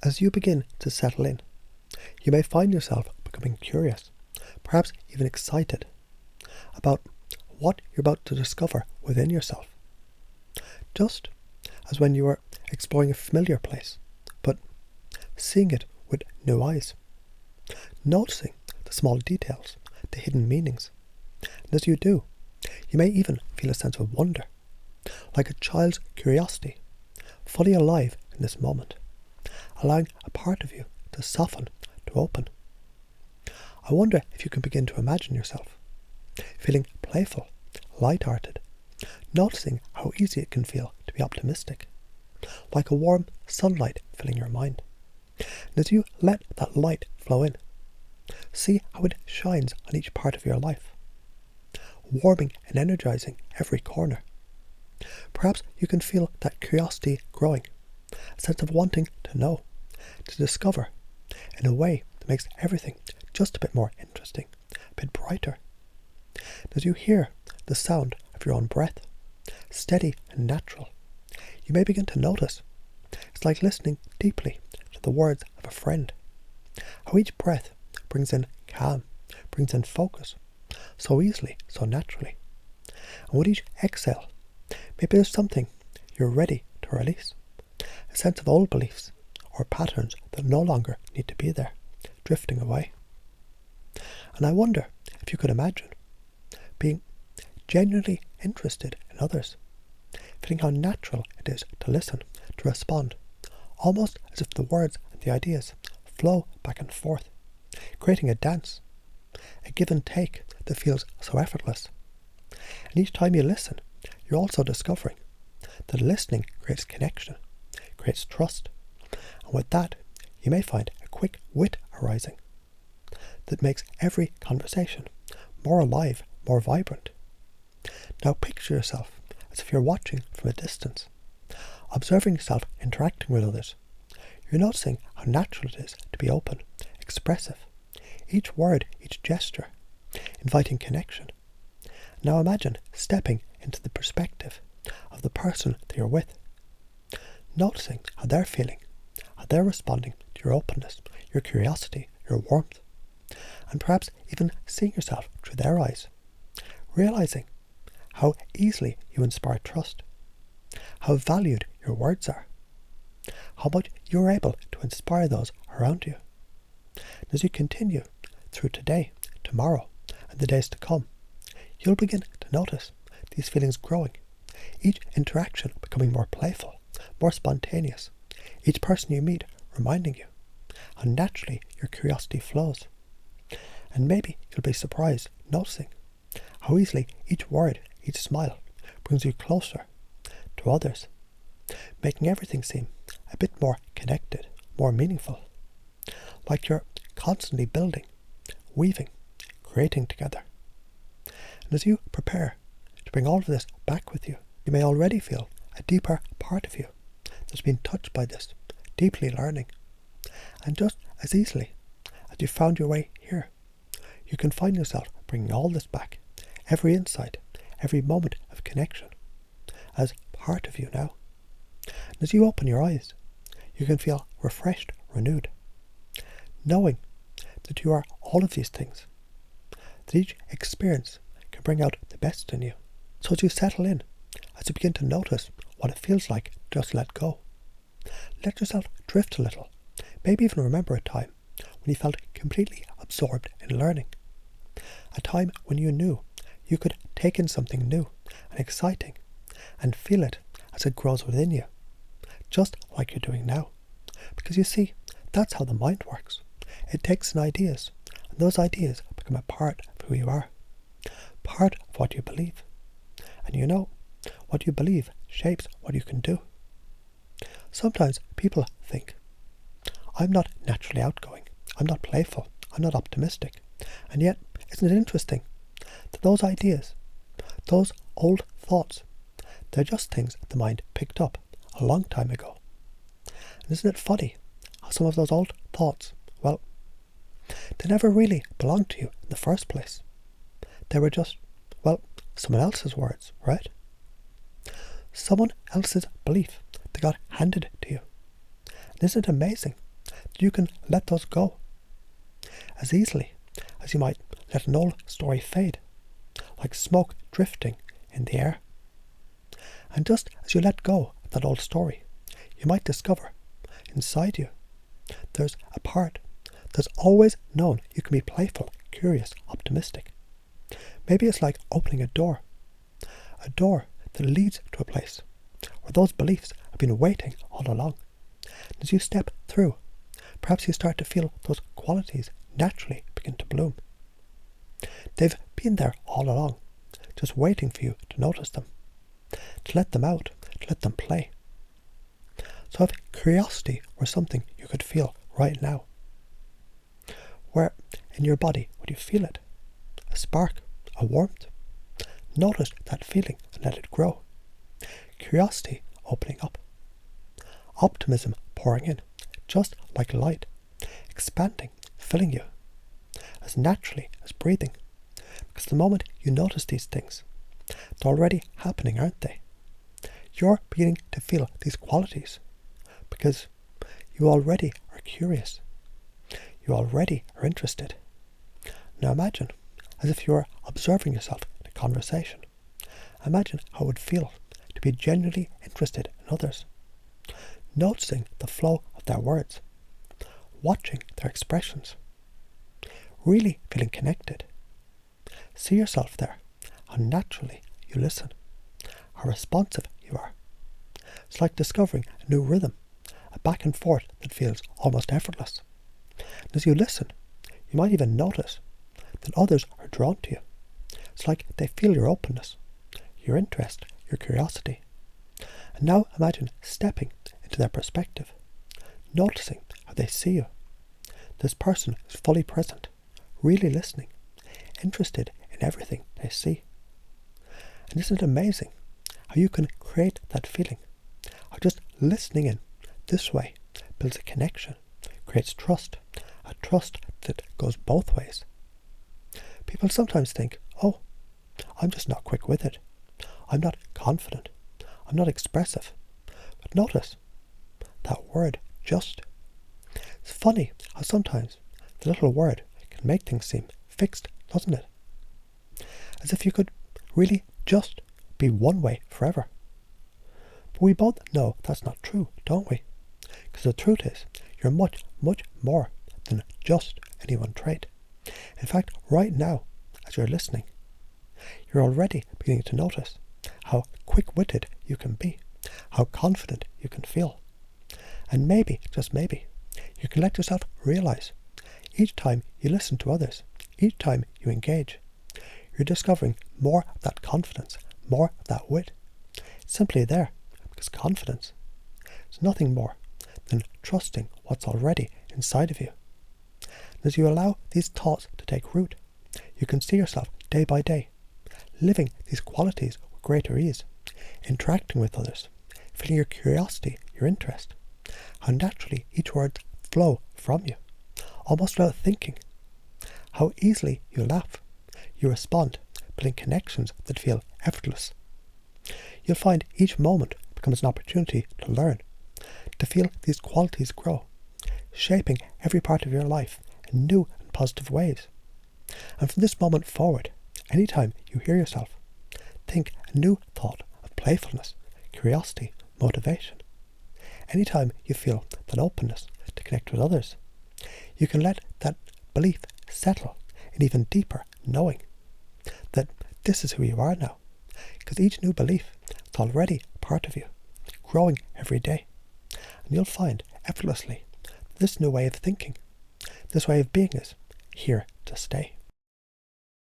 As you begin to settle in, you may find yourself becoming curious, perhaps even excited, about what you're about to discover within yourself. Just as when you were exploring a familiar place, but seeing it with new eyes, noticing the small details, the hidden meanings. And as you do, you may even feel a sense of wonder, like a child's curiosity, fully alive in this moment, allowing a part of you to soften, to open. I wonder if you can begin to imagine yourself feeling playful, light-hearted, noticing how easy it can feel to be optimistic, like a warm sunlight filling your mind. And as you let that light flow in, see how it shines on each part of your life, warming and energizing every corner. Perhaps you can feel that curiosity growing, a sense of wanting to know, to discover, in a way that makes everything just a bit more interesting, a bit brighter. As you hear the sound of your own breath, steady and natural, you may begin to notice it's like listening deeply to the words of a friend. How each breath brings in calm, brings in focus, so easily, so naturally. And with each exhale, maybe there's something you're ready to release, a sense of old beliefs or patterns that no longer need to be there, drifting away. And I wonder if you could imagine being genuinely interested in others, feeling how natural it is to listen, to respond, almost as if the words and the ideas flow back and forth, creating a dance, a give and take that feels so effortless. And each time you listen, you're also discovering that listening creates connection, creates trust, and with that, you may find a quick wit arising that makes every conversation more alive, more vibrant. Now picture yourself as if you're watching from a distance, observing yourself interacting with others. You're noticing how natural it is to be open, expressive, each word, each gesture, inviting connection. Now imagine stepping into the perspective of the person that you're with, noticing how they're feeling, how they're responding to your openness, your curiosity, your warmth, and perhaps even seeing yourself through their eyes, realizing how easily you inspire trust, how valued your words are, how much you're able to inspire those around you. And as you continue through today, tomorrow, and the days to come, you'll begin to notice these feelings growing, each interaction becoming more playful, more spontaneous, each person you meet reminding you how naturally your curiosity flows. And maybe you'll be surprised noticing how easily each word, each smile brings you closer to others, making everything seem a bit more connected, more meaningful, like you're constantly building, weaving, creating together. And as you prepare to bring all of this back with you, you may already feel a deeper part of you that's been touched by this, deeply learning. And just as easily as you found your way here, you can find yourself bringing all this back, every insight, every moment of connection, as part of you now. And as you open your eyes, you can feel refreshed, renewed, knowing that you are all of these things, that each experience can bring out the best in you. So as you settle in, as you begin to notice what it feels like, just let go. Let yourself drift a little, maybe even remember a time when you felt completely absorbed in learning, a time when you knew you could take in something new and exciting and feel it as it grows within you, just like you're doing now. Because you see, that's how the mind works. It takes in ideas, and those ideas become a part of who you are, part of what you believe. And you know, what you believe shapes what you can do. Sometimes people think, I'm not naturally outgoing, I'm not playful, I'm not optimistic. And yet, isn't it interesting that those ideas, those old thoughts, they're just things the mind picked up a long time ago. And isn't it funny how some of those old thoughts, well, they never really belonged to you in the first place. They were just, well, someone else's words, right? Someone else's belief that got handed to you. And isn't it amazing that you can let those go as easily as you might let an old story fade, like smoke drifting in the air. And just as you let go of that old story, you might discover inside you there's a part that's always known you can be playful, curious, optimistic. Maybe it's like opening a door that leads to a place where those beliefs have been waiting all along. As you step through, perhaps you start to feel those qualities naturally begin to bloom. They've been there all along, just waiting for you to notice them, to let them out, to let them play. So if curiosity were something you could feel right now, where in your body would you feel it? A spark, a warmth? Notice that feeling and let it grow. Curiosity opening up. Optimism pouring in, just like light, expanding, filling you, as naturally as breathing. Because the moment you notice these things, they're already happening, aren't they? You're beginning to feel these qualities because you already are curious. You already are interested. Now imagine as if you were observing yourself in a conversation. Imagine how it would feel to be genuinely interested in others, noticing the flow of their words, watching their expressions, really feeling connected. See yourself there, how naturally you listen, how responsive you are. It's like discovering a new rhythm, a back and forth that feels almost effortless. And as you listen, you might even notice that others are drawn to you. It's like they feel your openness, your interest, your curiosity. And now imagine stepping into their perspective, noticing how they see you. This person is fully present, really listening, interested in everything they see. And isn't it amazing how you can create that feeling? How just listening in this way builds a connection, creates trust, a trust that goes both ways. People sometimes think, oh, I'm just not quick with it. I'm not confident. I'm not expressive. But notice that word, just. It's funny how sometimes the little word can make things seem fixed, doesn't it? As if you could really just be one way forever. But we both know that's not true, don't we? Because the truth is, you're much, much more than just any one trait. In fact, right now, as you're listening, you're already beginning to notice how quick-witted you can be, how confident you can feel. And maybe, just maybe, you can let yourself realize each time you listen to others, each time you engage, you're discovering more of that confidence, more of that wit. It's simply there, because confidence is nothing more than trusting what's already inside of you. And as you allow these thoughts to take root, you can see yourself day by day, living these qualities with greater ease, interacting with others, feeling your curiosity, your interest, how naturally each word flow from you, almost without thinking, how easily you laugh, you respond, building connections that feel effortless. You'll find each moment becomes an opportunity to learn, to feel these qualities grow, shaping every part of your life in new and positive ways. And from this moment forward, anytime you hear yourself, think a new thought of playfulness, curiosity, motivation. Anytime you feel that openness to connect with others, you can let that belief settle in even deeper knowing that this is who you are now, because each new belief is already part of you, growing every day. And you'll find effortlessly this new way of thinking, this way of being is here to stay.